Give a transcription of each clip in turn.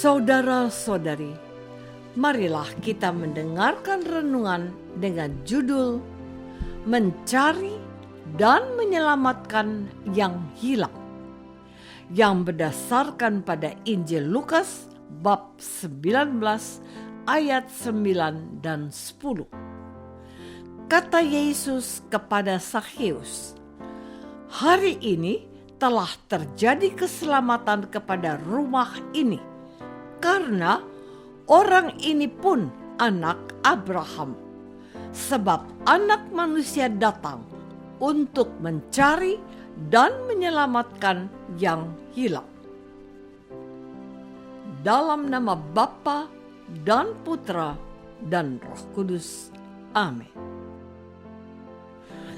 Saudara-saudari, marilah kita mendengarkan renungan dengan judul Mencari dan Menyelamatkan yang Hilang, yang berdasarkan pada Injil Lukas bab 19 ayat 9 dan 10. Kata Yesus kepada Zakheus, "Hari ini telah terjadi keselamatan kepada rumah ini, karena orang ini pun anak Abraham. Sebab Anak Manusia datang untuk mencari dan menyelamatkan yang hilang." Dalam nama Bapa dan Putra dan Roh Kudus. Amin.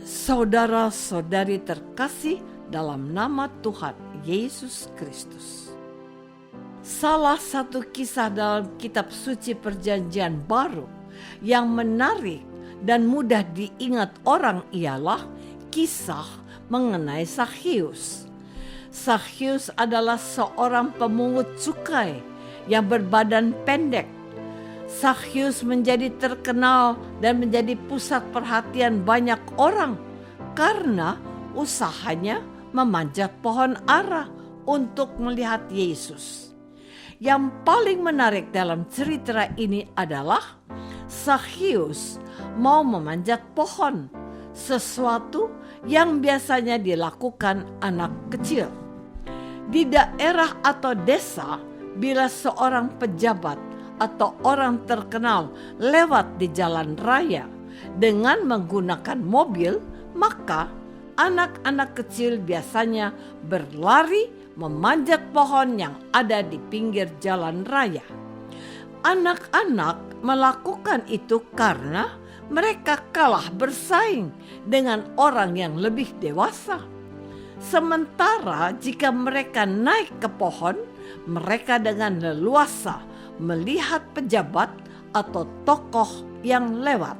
Saudara-saudari terkasih dalam nama Tuhan Yesus Kristus. Salah satu kisah dalam kitab suci Perjanjian Baru yang menarik dan mudah diingat orang ialah kisah mengenai Zakheus. Zakheus adalah seorang pemungut cukai yang berbadan pendek. Zakheus menjadi terkenal dan menjadi pusat perhatian banyak orang karena usahanya memanjat pohon ara untuk melihat Yesus. Yang paling menarik dalam cerita ini adalah Zakheus mau memanjat pohon, sesuatu yang biasanya dilakukan anak kecil. Di daerah atau desa, bila seorang pejabat atau orang terkenal lewat di jalan raya dengan menggunakan mobil, maka anak-anak kecil biasanya berlari memanjat pohon yang ada di pinggir jalan raya. Anak-anak melakukan itu karena mereka kalah bersaing dengan orang yang lebih dewasa. Sementara jika mereka naik ke pohon, mereka dengan leluasa melihat pejabat atau tokoh yang lewat.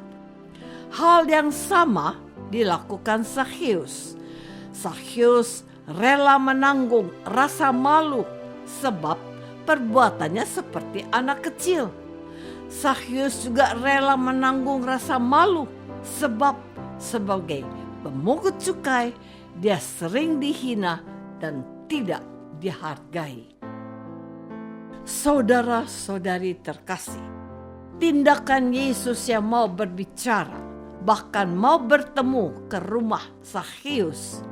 Hal yang sama dilakukan Zakheus. Zakheus rela menanggung rasa malu sebab perbuatannya seperti anak kecil. Zakheus juga rela menanggung rasa malu sebab sebagai pemungut cukai dia sering dihina dan tidak dihargai. Saudara-saudari terkasih, tindakan Yesus yang mau berbicara, bahkan mau bertemu ke rumah Zakheus,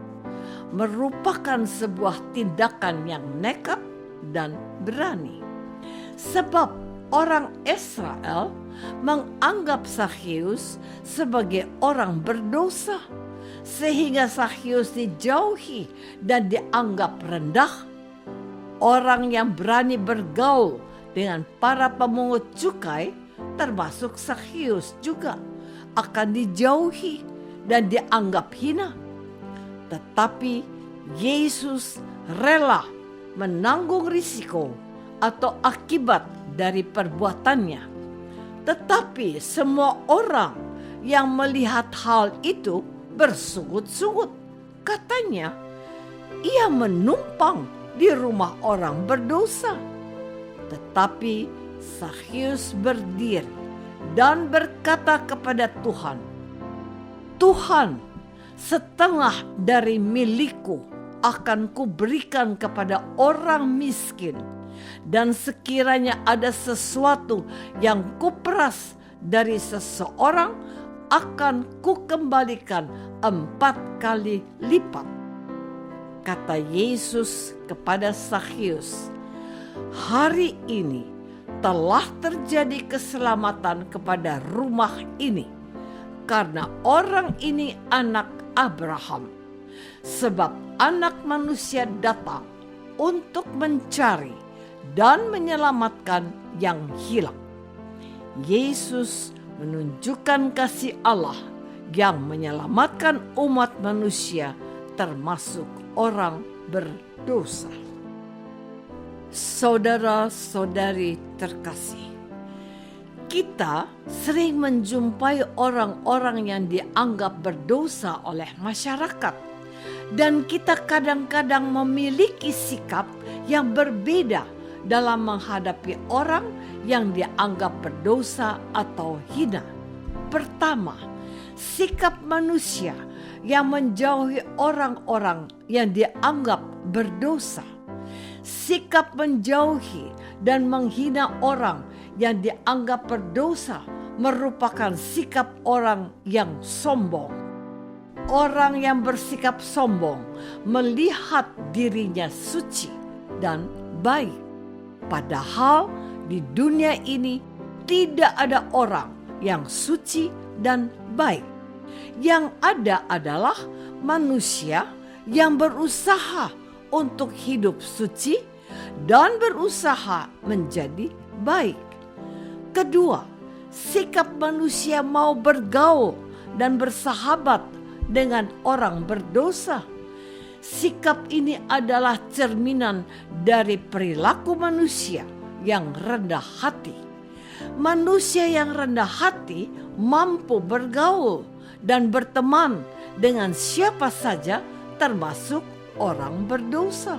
merupakan sebuah tindakan yang nekat dan berani. Sebab orang Israel menganggap Zakheus sebagai orang berdosa, sehingga Zakheus dijauhi dan dianggap rendah. Orang yang berani bergaul dengan para pemungut cukai, termasuk Zakheus juga, akan dijauhi dan dianggap hina. Tetapi Yesus rela menanggung risiko atau akibat dari perbuatannya. Tetapi semua orang yang melihat hal itu bersungut-sungut. Katanya, ia menumpang di rumah orang berdosa. Tetapi Zakheus berdiri dan berkata kepada Tuhan, "Tuhan, setengah dari milikku akan kuberikan kepada orang miskin, dan sekiranya ada sesuatu yang kuperas dari seseorang, akan kukembalikan 4 kali lipat." Kata Yesus kepada Zakheus, "Hari ini telah terjadi keselamatan kepada rumah ini, karena orang ini anak Abraham. Sebab Anak Manusia datang untuk mencari dan menyelamatkan yang hilang." Yesus menunjukkan kasih Allah yang menyelamatkan umat manusia, termasuk orang berdosa. Saudara-saudari terkasih, kita sering menjumpai orang-orang yang dianggap berdosa oleh masyarakat, dan kita kadang-kadang memiliki sikap yang berbeda dalam menghadapi orang yang dianggap berdosa atau hina. Pertama, sikap manusia yang menjauhi orang-orang yang dianggap berdosa. Sikap menjauhi dan menghina orang yang dianggap berdosa merupakan sikap orang yang sombong. Orang yang bersikap sombong melihat dirinya suci dan baik. Padahal di dunia ini tidak ada orang yang suci dan baik. Yang ada adalah manusia yang berusaha untuk hidup suci dan berusaha menjadi baik. Kedua, sikap manusia mau bergaul dan bersahabat dengan orang berdosa. Sikap ini adalah cerminan dari perilaku manusia yang rendah hati. Manusia yang rendah hati mampu bergaul dan berteman dengan siapa saja, termasuk orang berdosa.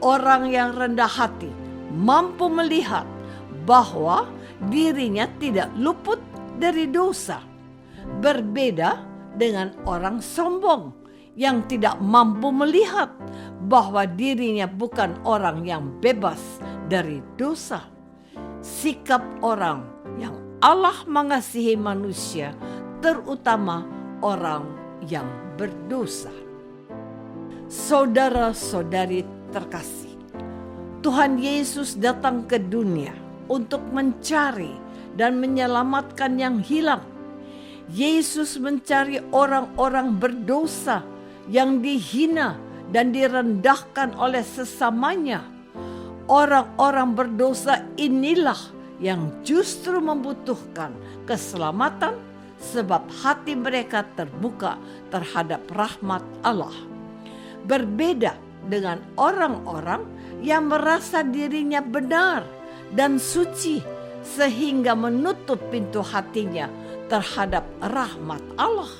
Orang yang rendah hati mampu melihat bahwa dirinya tidak luput dari dosa. Berbeda dengan orang sombong yang tidak mampu melihat bahwa dirinya bukan orang yang bebas dari dosa. Sikap orang yang Allah mengasihi manusia, terutama orang yang berdosa. Saudara-saudari terkasih, Tuhan Yesus datang ke dunia untuk mencari dan menyelamatkan yang hilang. Yesus mencari orang-orang berdosa yang dihina dan direndahkan oleh sesamanya. Orang-orang berdosa inilah yang justru membutuhkan keselamatan sebab hati mereka terbuka terhadap rahmat Allah. Berbeda dengan orang-orang yang merasa dirinya benar dan suci sehingga menutup pintu hatinya terhadap rahmat Allah.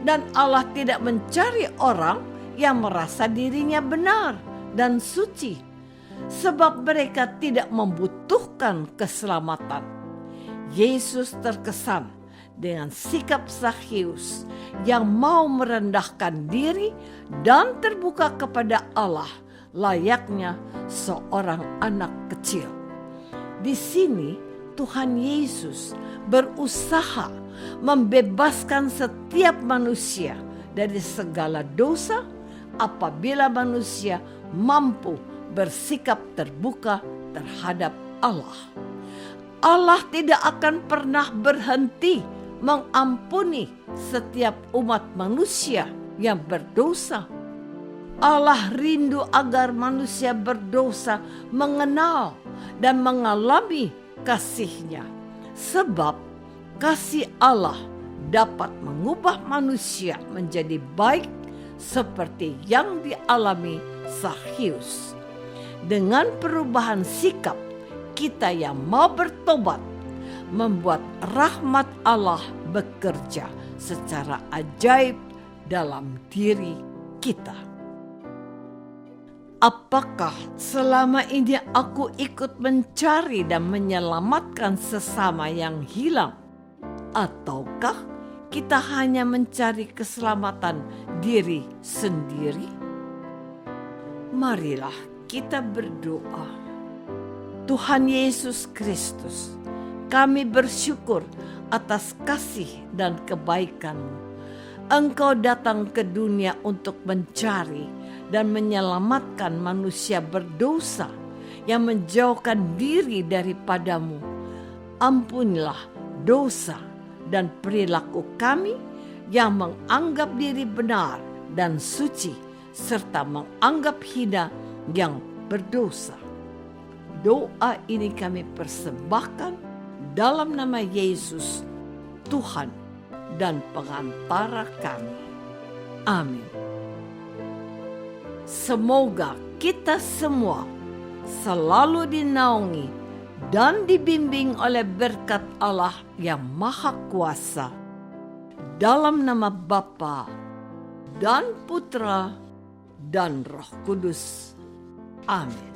Dan Allah tidak mencari orang yang merasa dirinya benar dan suci, sebab mereka tidak membutuhkan keselamatan. Yesus terkesan dengan sikap Zakheus yang mau merendahkan diri dan terbuka kepada Allah layaknya seorang anak kecil. Di sini Tuhan Yesus berusaha membebaskan setiap manusia dari segala dosa apabila manusia mampu bersikap terbuka terhadap Allah. Allah tidak akan pernah berhenti mengampuni setiap umat manusia yang berdosa. Allah rindu agar manusia berdosa mengenal dan mengalami kasih-Nya, sebab kasih Allah dapat mengubah manusia menjadi baik seperti yang dialami Zakheus. Dengan perubahan sikap kita yang mau bertobat, membuat rahmat Allah bekerja secara ajaib dalam diri kita. Apakah selama ini aku ikut mencari dan menyelamatkan sesama yang hilang? Ataukah kita hanya mencari keselamatan diri sendiri? Marilah kita berdoa. Tuhan Yesus Kristus, kami bersyukur atas kasih dan kebaikan-Mu. Engkau datang ke dunia untuk mencari dan menyelamatkan manusia berdosa yang menjauhkan diri daripadamu. Ampunilah dosa dan perilaku kami yang menganggap diri benar dan suci, serta menganggap hina yang berdosa. Doa ini kami persembahkan dalam nama Yesus, Tuhan dan pengantara kami. Amin. Semoga kita semua selalu dinaungi dan dibimbing oleh berkat Allah yang Maha Kuasa. Dalam nama Bapa dan Putra dan Roh Kudus. Amin.